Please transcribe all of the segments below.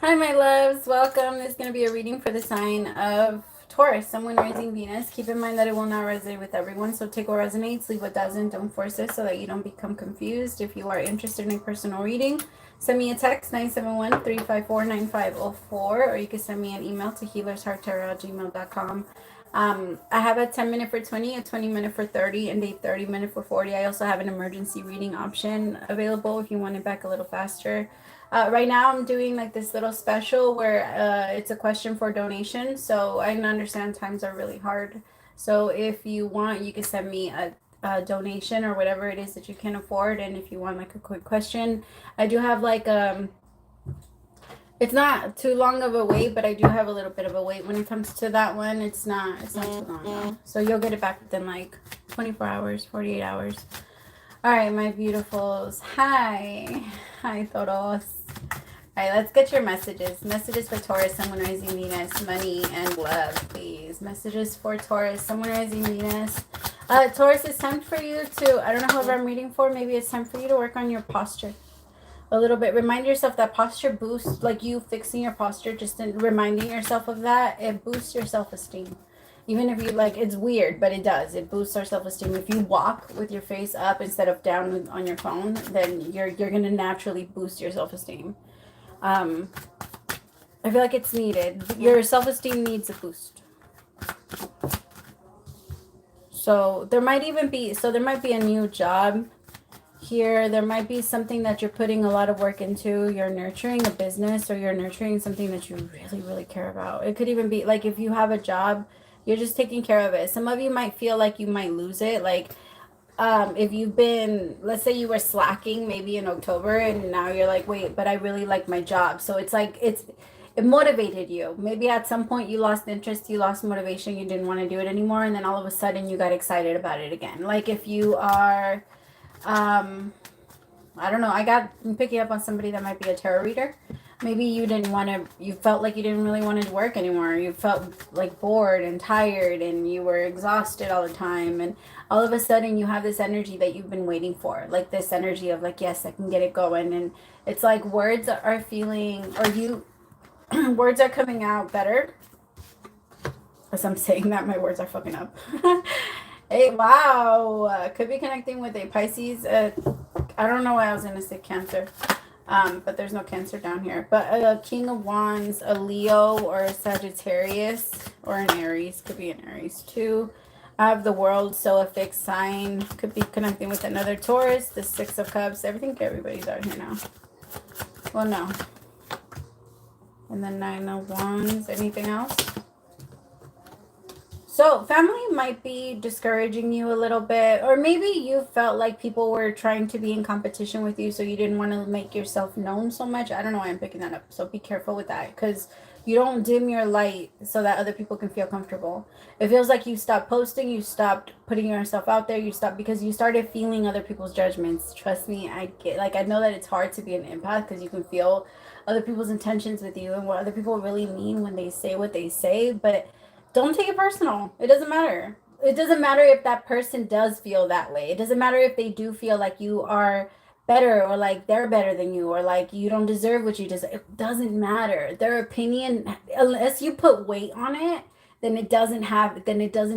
Hi, my loves. Welcome. This is going to be a reading for the sign of Taurus, Someone Rising Venus. Keep in mind that it will not resonate with everyone, so take what resonates, leave what doesn't. Don't force it so that you don't become confused. If you are interested in a personal reading, send me a text, 971-354-9504, or you can send me an email to HealersHeartTarot@gmail.com. I have a 10-minute for 20, a 20-minute for 30, and a 30-minute for 40. I also have an emergency reading option available if you want it back a little faster. Right now I'm doing like this little special where it's a question for donation. So I understand times are really hard. So if you want, you can send me a donation or whatever it is that you can afford. And if you want like a quick question, I do have like it's not too long of a wait, but I do have a little bit of a wait when it comes to that one. It's not too long though. So you'll get it back within like 24 hours, 48 hours. All right, my beautifuls. Hi, todos. All right, let's get your messages. Messages for Taurus, Someone Rising Venus, money and love, please. Messages for Taurus, Someone Rising Venus. Taurus, it's time for you to, I don't know whoever I'm reading for, maybe it's time for you to work on your posture a little bit. Remind yourself that posture boosts, like you fixing your posture, just reminding yourself of that, it boosts your self-esteem. Even if you like, it's weird, but it does. It boosts our self-esteem. If you walk with your face up instead of down on your phone, then you're gonna naturally boost your self-esteem. I feel like it's needed. Your self-esteem needs a boost. So there might be a new job here. There might be something that you're putting a lot of work into. You're nurturing a business, or you're nurturing something that you really, really care about. It could even be like if you have a job, you're just taking care of it. Some of you might feel like you might lose it. Like if you've been, let's say you were slacking maybe in October and now you're like, wait, but I really like my job. So it's like, it motivated you. Maybe at some point you lost interest, you lost motivation, you didn't want to do it anymore. And then all of a sudden you got excited about it again. Like if you are, I don't know, I'm picking up on somebody that might be a tarot reader. Maybe you felt like you didn't really want to work anymore. You felt like bored and tired and you were exhausted all the time. And all of a sudden you have this energy that you've been waiting for. Like this energy of like, yes, I can get it going. And it's like words are words are coming out better. As I'm saying that, my words are fucking up. Hey, wow. Could be connecting with a Pisces. I don't know why I was going to say Cancer. But there's no Cancer down here. But a King of Wands, a Leo, or a Sagittarius, or an Aries. Could be an Aries too. I have the World, so a fixed sign. Could be connecting with another Taurus, the Six of Cups. I think everybody's out here now. Well, no. And then Nine of Wands. Anything else? So family might be discouraging you a little bit, or maybe you felt like people were trying to be in competition with you, so you didn't want to make yourself known so much. I don't know why I'm picking that up, so be careful with that, because you don't dim your light so that other people can feel comfortable. It feels like you stopped posting, you stopped putting yourself out there, you stopped because you started feeling other people's judgments. Trust me, I know that it's hard to be an empath because you can feel other people's intentions with you and what other people really mean when they say what they say, but don't take it personal. It doesn't matter. It doesn't matter if that person does feel that way. It doesn't matter if they do feel like you are better, or like they're better than you, or like you don't deserve what you deserve. It doesn't matter. Their opinion, unless you put weight on it, then it doesn't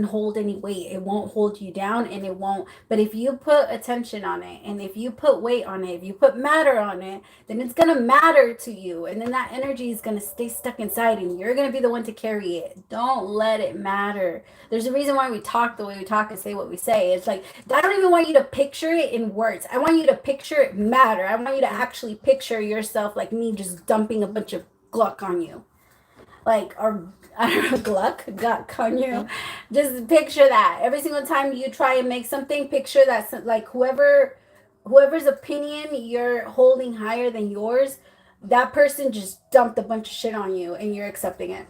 hold any weight. It won't hold you down, and it won't. But if you put attention on it, and if you put weight on it, if you put matter on it, then it's gonna matter to you, and then that energy is gonna stay stuck inside, and you're gonna be the one to carry it. Don't let it matter. There's a reason why we talk the way we talk and say what we say. It's like, I don't even want you to picture it in words. I want you to picture it matter. I want you to actually picture yourself like me just dumping a bunch of gluck on you. Like, or I don't know, guck on you. Just picture that. Every single time you try and make something, picture that, like whoever's opinion you're holding higher than yours, that person just dumped a bunch of shit on you and you're accepting it.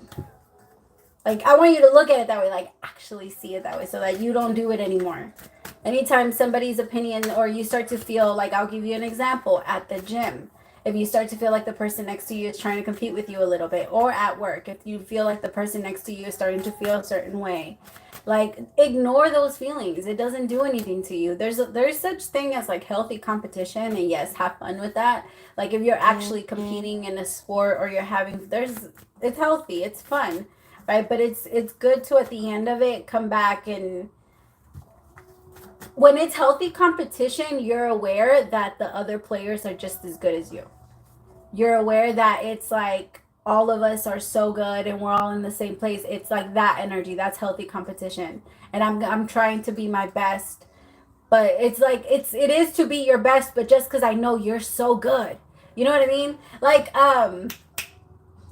Like, I want you to look at it that way, like actually see it that way, so that you don't do it anymore. Anytime somebody's opinion, or you start to feel like, I'll give you an example, at the gym. If you start to feel like the person next to you is trying to compete with you a little bit, or at work, if you feel like the person next to you is starting to feel a certain way, like ignore those feelings. It doesn't do anything to you. There's such thing as like healthy competition, and yes, have fun with that. Like if you're actually competing in a sport, or you're having, it's healthy, it's fun, right? But it's good to, at the end of it, come back, and when it's healthy competition, you're aware that the other players are just as good as you. You're aware that it's like all of us are so good and we're all in the same place. It's like that energy. That's healthy competition. And I'm trying to be my best. But it's like it is to be your best, but just because I know you're so good. You know what I mean? Like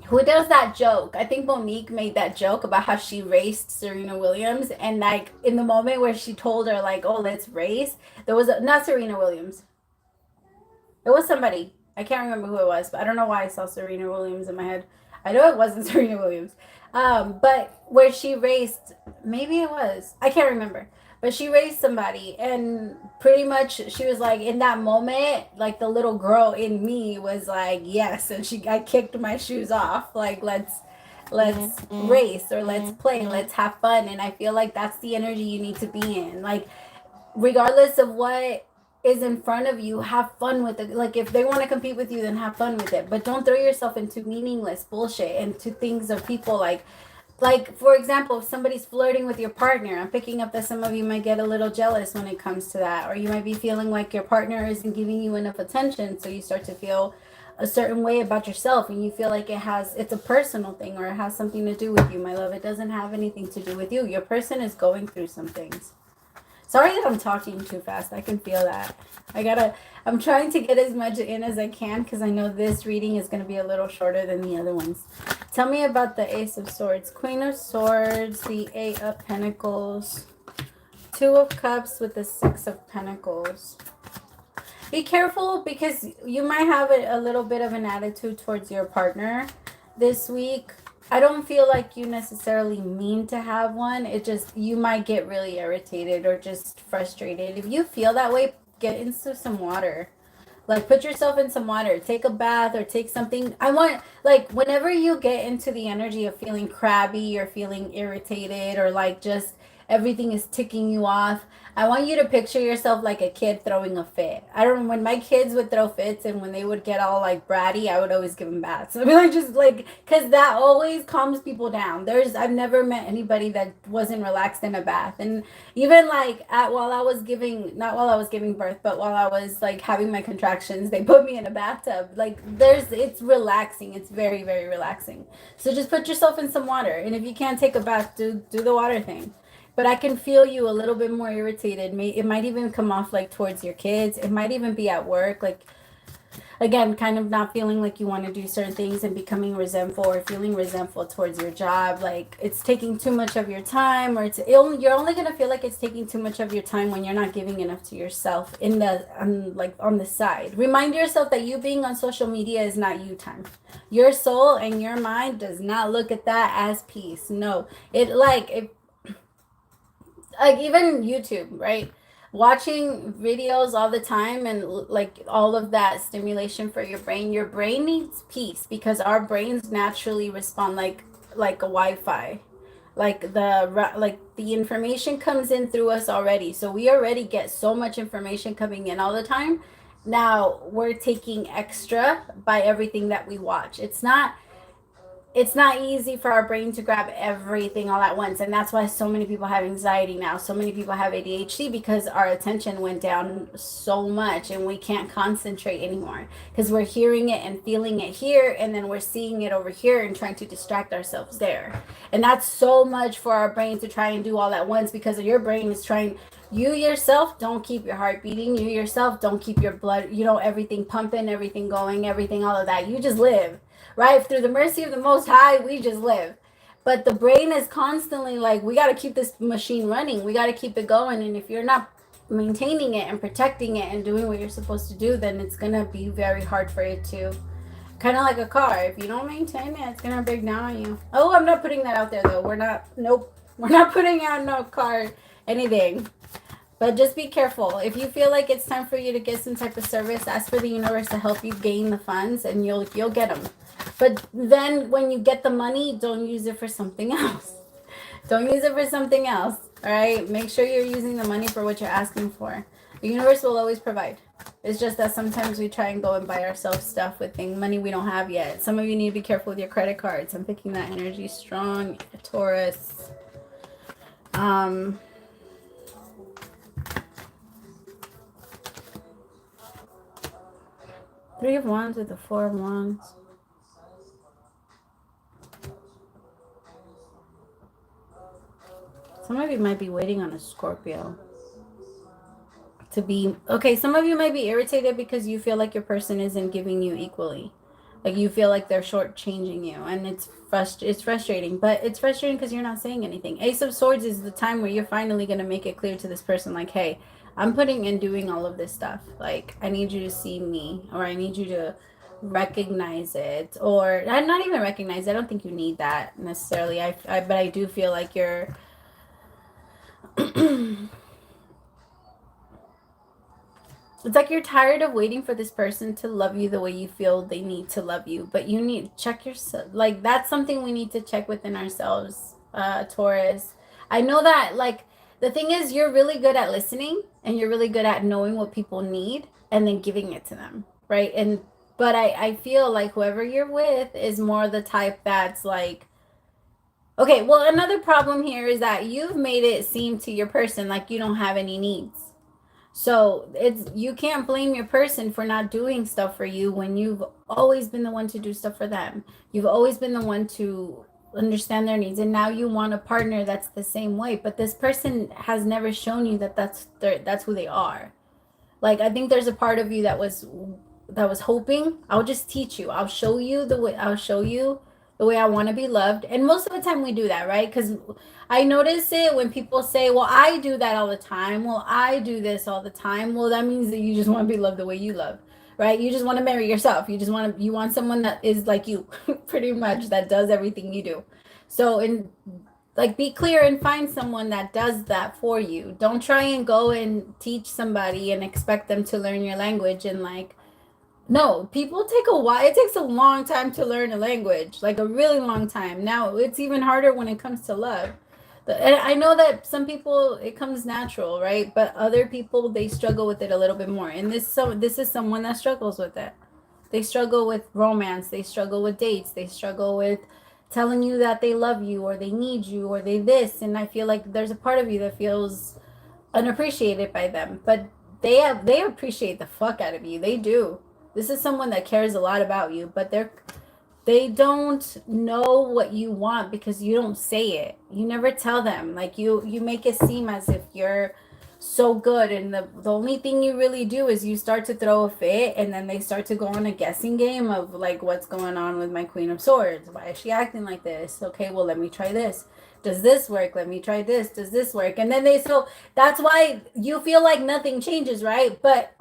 who does that joke? I think Monique made that joke about how she raced Serena Williams, and like in the moment where she told her like, "Oh, let's race," there was not Serena Williams. It was somebody. I can't remember who it was, but I don't know why I saw Serena Williams in my head. I know it wasn't Serena Williams. But where she raced, maybe it was. I can't remember. But she raced somebody, and pretty much she was like, in that moment, like the little girl in me was like, yes, and I kicked my shoes off, like let's race, or let's play, let's have fun. And I feel like that's the energy you need to be in. Like regardless of what is in front of you, have fun with it. Like if they want to compete with you, then have fun with it, but don't throw yourself into meaningless bullshit, into things of people. Like for example, if somebody's flirting with your partner, I'm picking up that some of you might get a little jealous when it comes to that, or you might be feeling like your partner isn't giving you enough attention, so you start to feel a certain way about yourself, and you feel like it's a personal thing, or it has something to do with you. My love, it doesn't have anything to do with you. Your person is going through some things. Sorry that I'm talking too fast. I can feel that. I'm trying to get as much in as I can, because I know this reading is going to be a little shorter than the other ones. Tell me about the Ace of Swords, Queen of Swords, the Eight of Pentacles, Two of Cups with the Six of Pentacles. Be careful, because you might have a little bit of an attitude towards your partner this week. I don't feel like you necessarily mean to have one. It just, you might get really irritated or just frustrated. If you feel that way, get into some water. Like put yourself in some water, take a bath, or take something. Like whenever you get into the energy of feeling crabby or feeling irritated, or like just everything is ticking you off, I want you to picture yourself like a kid throwing a fit. I don't know, when my kids would throw fits and when they would get all like bratty, I would always give them baths. I'd be like, just like, because that always calms people down. I've never met anybody that wasn't relaxed in a bath. And even like while I was giving, not while I was giving birth, but while I was like having my contractions, they put me in a bathtub. Like it's relaxing. It's very, very relaxing. So just put yourself in some water. And if you can't take a bath, do the water thing. But I can feel you a little bit more irritated. It might even come off like towards your kids. It might even be at work. Like, again, kind of not feeling like you want to do certain things and becoming resentful, or feeling resentful towards your job. Like it's taking too much of your time, or you're only going to feel like it's taking too much of your time when you're not giving enough to yourself on the side. Remind yourself that you being on social media is not you time. Your soul and your mind does not look at that as peace. No, like even YouTube, right? Watching videos all the time and like all of that stimulation for your brain needs peace, because our brains naturally respond like a Wi-Fi. Like the information comes in through us already. So we already get so much information coming in all the time. Now we're taking extra by everything that we watch. It's not easy for our brain to grab everything all at once. And that's why so many people have anxiety now. So many people have ADHD, because our attention went down so much and we can't concentrate anymore, because we're hearing it and feeling it here, and then we're seeing it over here and trying to distract ourselves there. And that's so much for our brain to try and do all at once, because your brain is trying. You yourself don't keep your heart beating. You yourself don't keep your blood, everything pumping, everything going, everything, all of that. You just live. Right? Through the mercy of the Most High, we just live. But the brain is constantly like, we got to keep this machine running. We got to keep it going. And if you're not maintaining it and protecting it and doing what you're supposed to do, then it's going to be very hard for it to, kind of like a car. If you don't maintain it, it's going to break down on you. Oh, I'm not putting that out there, though. We're not putting out no car, anything. But just be careful. If you feel like it's time for you to get some type of service, ask for the universe to help you gain the funds, and you'll get them. But then when you get the money, don't use it for something else. Don't use it for something else. All right? Make sure you're using the money for what you're asking for. The universe will always provide. It's just that sometimes we try and go and buy ourselves stuff with money we don't have yet. Some of you need to be careful with your credit cards. I'm picking that energy strong. Taurus. 3 of Wands with the 4 of Wands. Some of you might be waiting on a Scorpio to be okay. Some of you might be irritated because you feel like your person isn't giving you equally. Like you feel like they're shortchanging you, and it's frustrating. But it's frustrating because you're not saying anything. Ace of Swords is the time where you're finally gonna make it clear to this person, like, hey, I'm putting and doing all of this stuff. Like, I need you to see me, or I need you to recognize it, or not even recognize it. I don't think you need that necessarily. But I do feel like you're it's like you're tired of waiting for this person to love you the way you feel they need to love you. But you need to check yourself. Like, that's something we need to check within ourselves, Taurus. I know that, like, the thing is, you're really good at listening, and you're really good at knowing what people need and then giving it to them, right? But I feel like whoever you're with is more the type that's like, okay, well, another problem here is that you've made it seem to your person like you don't have any needs. So you can't blame your person for not doing stuff for you when you've always been the one to do stuff for them. You've always been the one to understand their needs, and now you want a partner that's the same way. But this person has never shown you that that's who they are. Like, I think there's a part of you that was hoping, I'll just teach you. I'll show you the way I want to be loved. And most of the time we do that, right? Because I notice it when people say, well, I do that all the time. Well, I do this all the time. Well, that means that you just want to be loved the way you love, right? You just want to marry yourself. You want someone that is like you, pretty much, that does everything you do. So be clear and find someone that does that for you. Don't try and go and teach somebody and expect them to learn your language. And no, people take a while. It takes a long time to learn a language, like a really long time. Now, it's even harder when it comes to love. And I know that some people, it comes natural, right? But other people, they struggle with it a little bit more. And this is someone that struggles with it. They struggle with romance. They struggle with dates. They struggle with telling you that they love you, or they need you, or they this. And I feel like there's a part of you that feels unappreciated by them. But they appreciate the fuck out of you. They do. This is someone that cares a lot about you, but they don't know what you want because you don't say it. You never tell them. Like, you make it seem as if you're so good, and the only thing you really do is you start to throw a fit, and then they start to go on a guessing game of like, what's going on with my Queen of Swords? Why is she acting like this? Okay, well, let me try this. Does this work? Let me try this. Does this work? And then so that's why you feel like nothing changes, right? But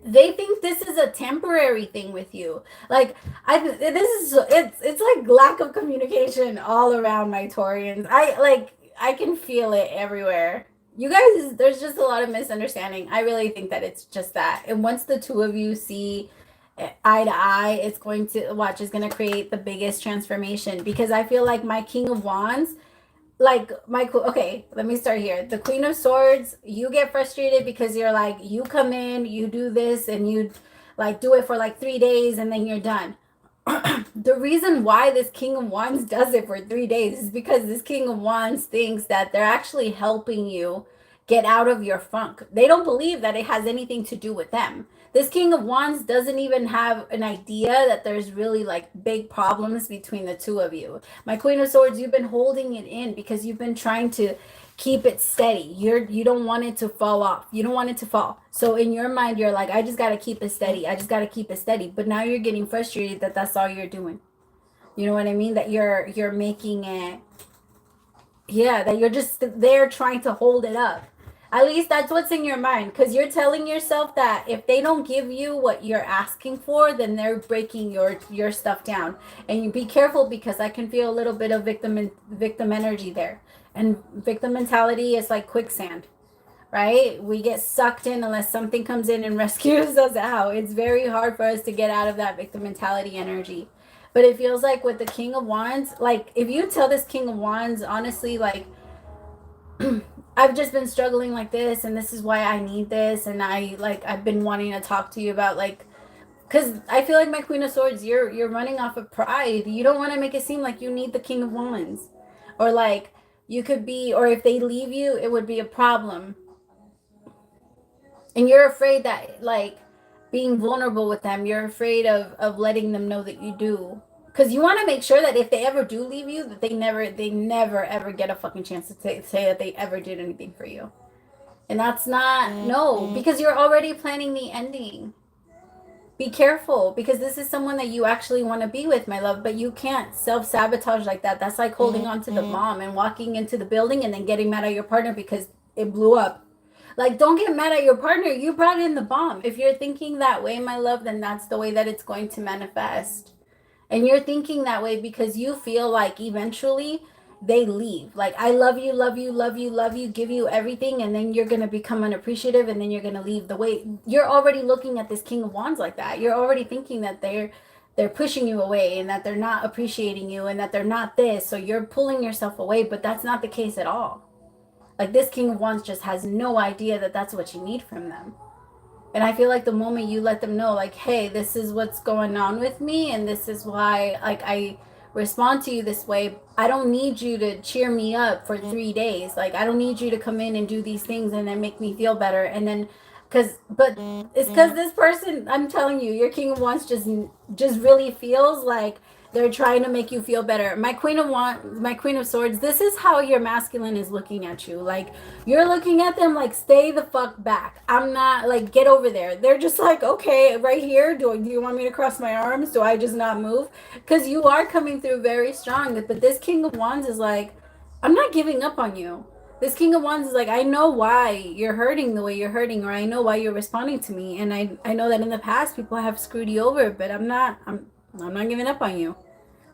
they think this is a temporary thing with you. Like, it's like lack of communication all around, my Taurians. I can feel it everywhere. You guys, there's just a lot of misunderstanding. I really think that it's just that. And once the two of you see eye to eye, it's going to create the biggest transformation, because I feel like my King of Wands, okay, let me start here. The Queen of Swords, you get frustrated because you're like, you come in, you do this, and you like do it for like 3 days, and then you're done. The reason why this King of Wands does it for 3 days is because this King of Wands thinks that they're actually helping you get out of your funk. They don't believe that it has anything to do with them. This King of Wands doesn't even have an idea that there's really like big problems between the two of you. My Queen of Swords, you've been holding it in because you've been trying to keep it steady. You don't want it to fall off. You don't want it to fall. So in your mind, you're like, I just got to keep it steady. I just got to keep it steady. But now you're getting frustrated that that's all you're doing. You know what I mean? That you're making it, yeah, that you're just there trying to hold it up. At least that's what's in your mind, because you're telling yourself that if they don't give you what you're asking for, then they're breaking your stuff down. And you be careful, because I can feel a little bit of victim energy there. And victim mentality is like quicksand. right? We get sucked in unless something comes in and rescues us out. It's very hard for us to get out of that victim mentality energy. But it feels like with the King of Wands, like if you tell this King of Wands, honestly, like I've just been struggling like this, and this is why I need this, and I've been wanting to talk to you about, like, because I feel like my Queen of Swords, you're running off of pride. You don't want to make it seem like you need the King of Wands, or like you could be, or if they leave you, it would be a problem, and you're afraid that, like, being vulnerable with them, you're afraid of letting them know that you do, because you want to make sure that if they ever do leave you, that they never ever get a fucking chance to say that they ever did anything for you. And that's not, no, because you're already planning the ending. Be careful, because this is someone that you actually want to be with, my love, but you can't self-sabotage like that. That's like holding on to the bomb and walking into the building and then getting mad at your partner because it blew up. Like, don't get mad at your partner. You brought in the bomb. If you're thinking that way, my love, then that's the way that it's going to manifest. And you're thinking that way because you feel like eventually they leave. Like, I love you, love you, love you, love you, give you everything, and then you're going to become unappreciative, and then you're going to leave. The way you're already looking at this King of Wands like that. You're already thinking that they're pushing you away, and that they're not appreciating you, and that they're not this. So you're pulling yourself away, but that's not the case at all. Like, this King of Wands just has no idea that that's what you need from them. And I feel like the moment you let them know, like, hey, this is what's going on with me, and this is why, like, I respond to you this way. I don't need you to cheer me up for 3 days. Like, I don't need you to come in and do these things and then make me feel better. And then, but it's because this person, I'm telling you, your King of Wands just really feels like they're trying to make you feel better. My Queen of Swords, this is how your masculine is looking at you. Like, you're looking at them like, stay the fuck back. I'm not, like, get over there. They're just like, okay, right here. Do you want me to cross my arms? Do I just not move? Because you are coming through very strong. But this King of Wands is like, I'm not giving up on you. This King of Wands is like, I know why you're hurting the way you're hurting, or I know why you're responding to me. And I know that in the past people have screwed you over, but I'm not giving up on you.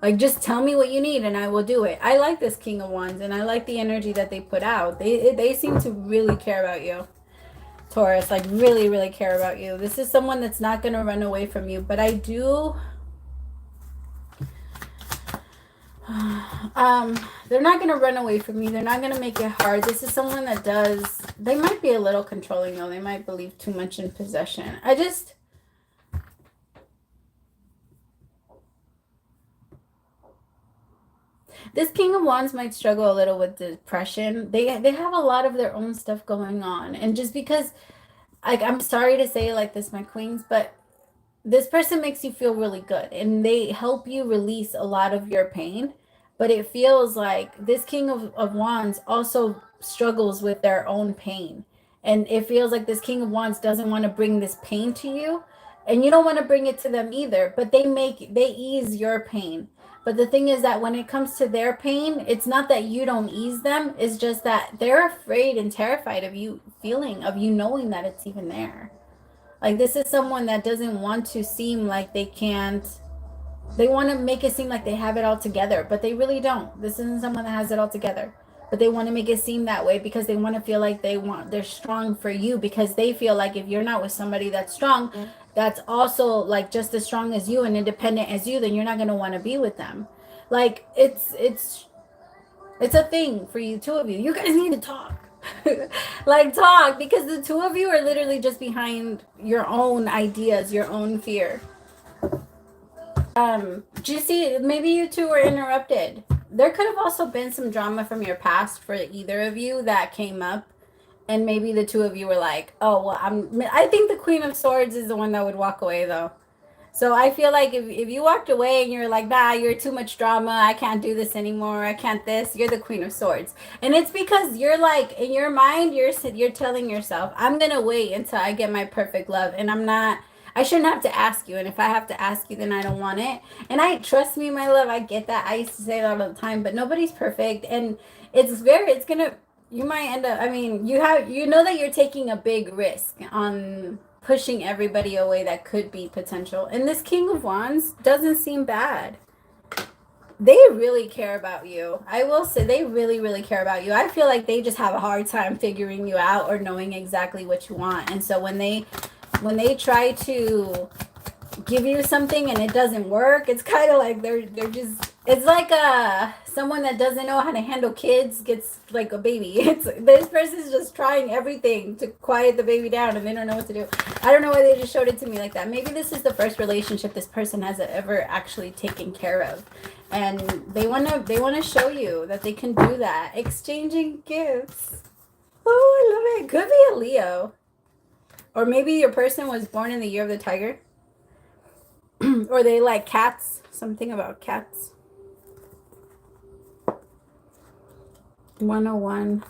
Like, just tell me what you need and I will do it. I like this King of Wands, and I like the energy that they put out. They seem to really care about you, Taurus. Like, really, really care about you. This is someone that's not going to run away from you. But I do... they're not going to run away from you. They're not going to make it hard. This is someone that does... They might be a little controlling, though. They might believe too much in possession. This King of Wands might struggle a little with depression. They have a lot of their own stuff going on. And just because, like, I'm sorry to say it like this, my queens, but this person makes you feel really good. And they help you release a lot of your pain. But it feels like this King of Wands also struggles with their own pain. And it feels like this King of Wands doesn't want to bring this pain to you. And you don't want to bring it to them either. But they ease your pain. But the thing is that when it comes to their pain, it's not that you don't ease them. It's just that they're afraid and terrified of you knowing that it's even there. Like, this is someone that doesn't want to seem like they can't. They want to make it seem like they have it all together, but they really don't. This isn't someone that has it all together. But they want to make it seem that way because they want to feel like they're strong for you, because they feel like if you're not with somebody that's strong, that's also like just as strong as you and independent as you, then you're not going to want to be with them. Like, it's a thing for you, two of you. You guys need to talk. Like, talk, because the two of you are literally just behind your own ideas, your own fear. Do you see, maybe you two were interrupted. There could have also been some drama from your past for either of you that came up, and maybe the two of you were like, oh, well, I think the Queen of Swords is the one that would walk away, though. So I feel like if you walked away and you're like, nah, you're too much drama, I can't do this anymore, I can't this, you're the Queen of Swords. And it's because you're like, in your mind, you're telling yourself, I'm going to wait until I get my perfect love, and I shouldn't have to ask you. And if I have to ask you, then I don't want it. And trust me, my love, I get that. I used to say that all the time, but nobody's perfect. And you might end up, I mean, you know that you're taking a big risk on pushing everybody away that could be potential. And this King of Wands doesn't seem bad. they really care about you. I will say they really, really care about you. I feel like they just have a hard time figuring you out or knowing exactly what you want. And so when they try to give you something and it doesn't work, it's kind of like they're just, it's like someone that doesn't know how to handle kids gets like a baby. It's this person's just trying everything to quiet the baby down and they don't know what to do. I don't know why they just showed it to me like that. Maybe this is the first relationship this person has ever actually taken care of, and they want to show you that they can do that. Exchanging gifts. Oh, I love it. Could be a Leo, or maybe your person was born in the year of the tiger. Or they like cats. Something about cats. 101.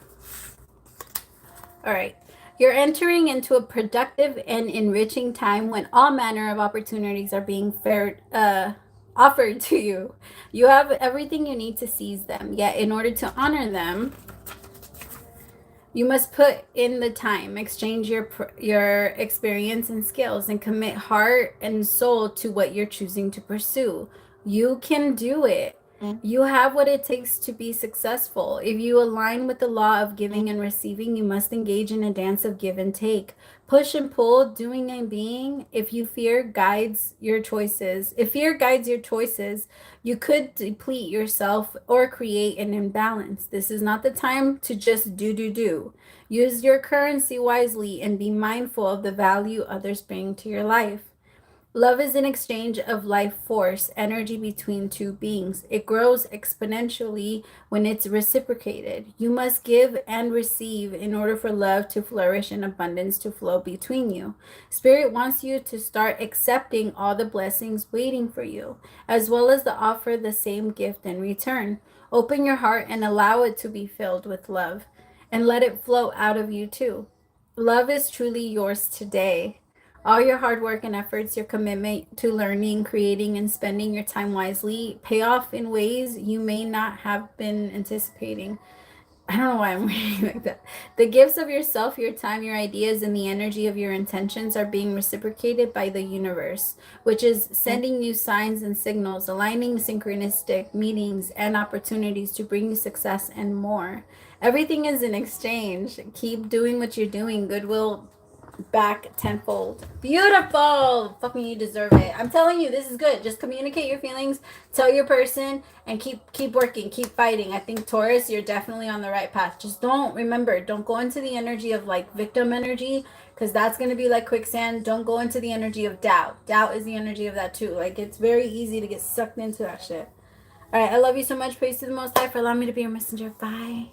All right. You're entering into a productive and enriching time when all manner of opportunities are being offered to you. You have everything you need to seize them. Yet, in order to honor them, you must put in the time, exchange your experience and skills, and commit heart and soul to what you're choosing to pursue. You can do it. You have what it takes to be successful. If you align with the law of giving and receiving, you must engage in a dance of give and take. Push and pull, doing and being. If fear guides your choices, you could deplete yourself or create an imbalance. This is not the time to just do. Use your currency wisely and be mindful of the value others bring to your life. Love is an exchange of life force, energy between two beings. It grows exponentially when it's reciprocated. You must give and receive in order for love to flourish and abundance to flow between you. Spirit wants you to start accepting all the blessings waiting for you, as well as to offer the same gift in return. Open your heart and allow it to be filled with love, and let it flow out of you too. Love is truly yours today. All your hard work and efforts, your commitment to learning, creating, and spending your time wisely pay off in ways you may not have been anticipating. I don't know why I'm reading like that. The gifts of yourself, your time, your ideas, and the energy of your intentions are being reciprocated by the universe, which is sending you signs and signals, aligning synchronistic meetings and opportunities to bring you success and more. Everything is in exchange. Keep doing what you're doing. Goodwill back tenfold. Beautiful. Fucking you deserve it. I'm telling you, this is good. Just communicate your feelings, tell your person, and keep working, keep fighting. I think Taurus, you're definitely on the right path. Just don't go into the energy of like victim energy, because that's going to be like quicksand. Don't go into the energy of doubt. Doubt is the energy of that too. Like, it's very easy to get sucked into that shit. All right, I love you so much. Praise to the Most High for allowing me to be your messenger. Bye.